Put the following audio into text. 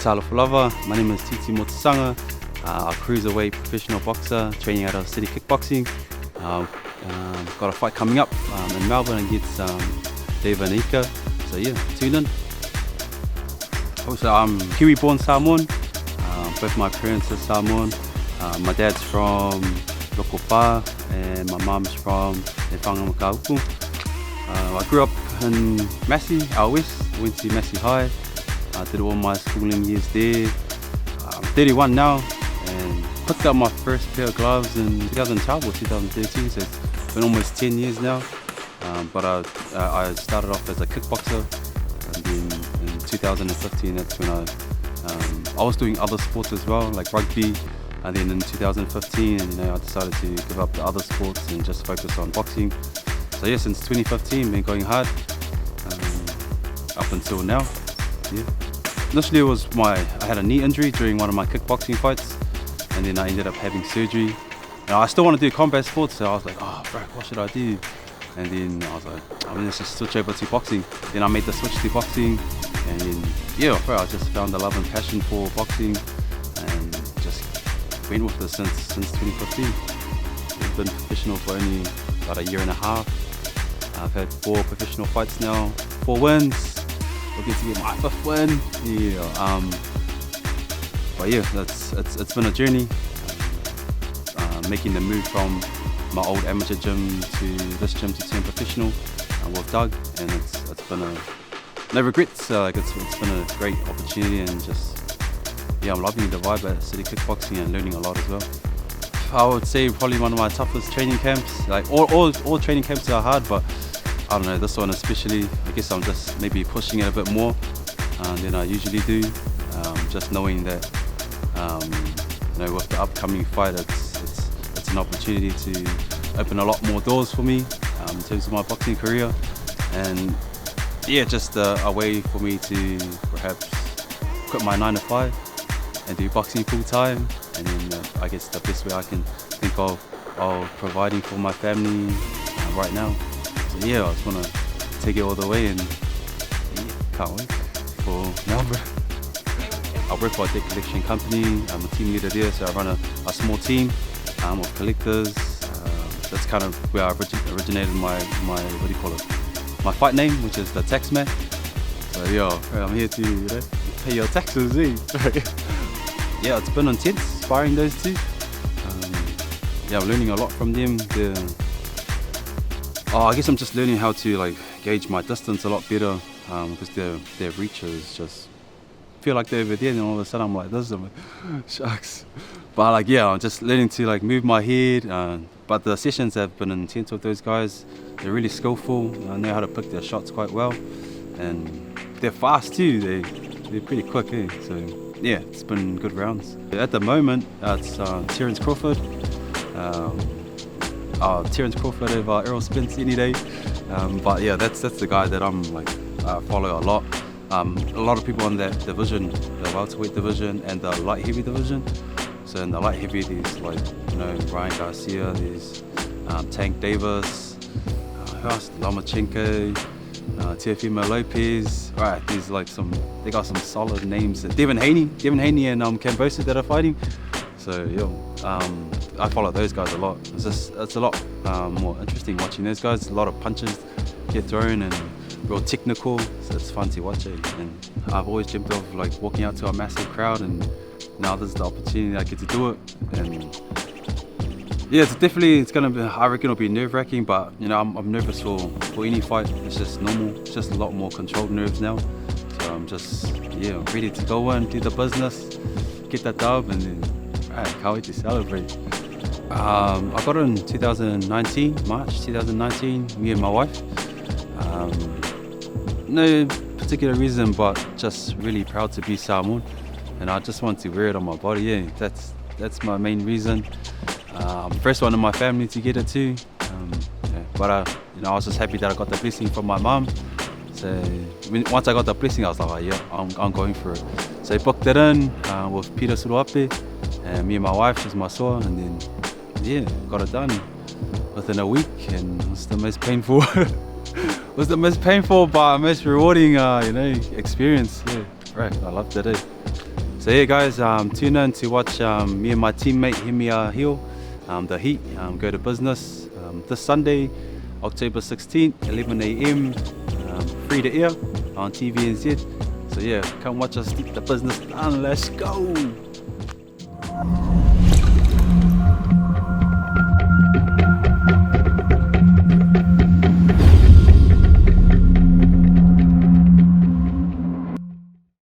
Talofa lava. My name is Titi Motusaga, a Cruiserweight professional boxer training out of City Kickboxing. Got a fight coming up in Melbourne against David Nyika. So yeah, tune in. Also, I'm Kiwi born Samoan. Both my parents are Samoan. My dad's from Lokopa and my mom's from Whangamakaupu. I grew up in Massey, out west. Went to Massey High. I did all my schooling years there. I'm 31 now and picked up my first pair of gloves in 2012 or 2013, so it's been almost 10 years now. But I started off as a kickboxer, and then in 2015 that's when I was doing other sports as well, like rugby. And then in 2015, I decided to give up the other sports and just focus on boxing. So yeah, since 2015, been going hard up until now. Yeah. Initially, I had a knee injury during one of my kickboxing fights, and then I ended up having surgery. And I still want to do combat sports, so I was like, oh, bro, what should I do? And then I was like, let's just switch over to boxing. Then I made the switch to boxing, and then yeah, bro, I just found the love and passion for boxing, and just went with it since 2015. I've been professional for only about a year and a half. I've had 4 professional fights now, 4 wins. Looking to get my 5th win. Yeah. But yeah, it's been a journey. Making the move from my old amateur gym to this gym to turn professional with Doug, and it's been no regrets. It's been a great opportunity, and just yeah, I'm loving the vibe at City Kickboxing and learning a lot as well. I would say probably one of my toughest training camps. Like all training camps are hard, but I don't know, this one especially, I guess I'm just maybe pushing it a bit more than I usually do. Just knowing that, with the upcoming fight, it's an opportunity to open a lot more doors for me in terms of my boxing career. And yeah, just a way for me to perhaps quit my 9 to 5 and do boxing full time. And then I guess the best way I can think of providing for my family right now. So yeah, I just want to take it all the way, and yeah, can't wait for Melbourne. I work for a debt collection company. I'm a team leader there, so I run a small team of collectors. That's kind of where I originated my what do you call it? My fight name, which is the Taxman. So yeah, I'm here to pay your taxes, eh? Yeah, it's been intense sparring those two. Yeah, I'm learning a lot from them. I guess I'm just learning how to gauge my distance a lot better, because their reach is just feel like they're over there, and all of a sudden I'm like this. I'm like, shucks. But yeah, I'm just learning to move my head. But the sessions have been intense with those guys. They're really skillful. I know how to pick their shots quite well, and they're fast too. They're pretty quick, eh? So yeah, it's been good rounds. At the moment, it's Terence Crawford. Terence Crawford over Errol Spence any day. But yeah, that's the guy that I follow a lot. A lot of people in that division, the welterweight division and the light heavy division. So in the light heavy, there's Ryan Garcia, there's Tank Davis, who else? Lomachenko, Teofimo Lopez. Right, there's they got some solid names. Devin Haney and Kambosos that are fighting. So yeah, I follow those guys a lot. It's a lot more interesting watching those guys. A lot of punches get thrown and real technical. So it's fun to watch it. And I've always dreamt of walking out to a massive crowd, and now this is the opportunity I get to do it. And yeah, it's gonna be. I reckon it'll be nerve-wracking, but I'm nervous for any fight. It's just normal. It's just a lot more controlled nerves now. So I'm just ready to go in, do the business, get that dub, and then. I can't wait to celebrate. I got it in 2019, March 2019, me and my wife. No particular reason, but just really proud to be Samoan, and I just want to wear it on my body. Yeah, that's my main reason. First one in my family to get it too. But I was just happy that I got the blessing from my mom. So once I got the blessing, I was like, oh, yeah, I'm going for it. So I booked it in with Peter Suruape. And me and my wife, she's my soul, and then yeah, got it done within a week, and it was the most painful but most rewarding experience. Yeah, right, I loved it. So yeah, guys, tune in to watch me and my teammate Hemi Hill, the Heat, go to business this Sunday, October 16th, 11 a.m. Free to air on TVNZ. So yeah, come watch us keep the business done. Let's go.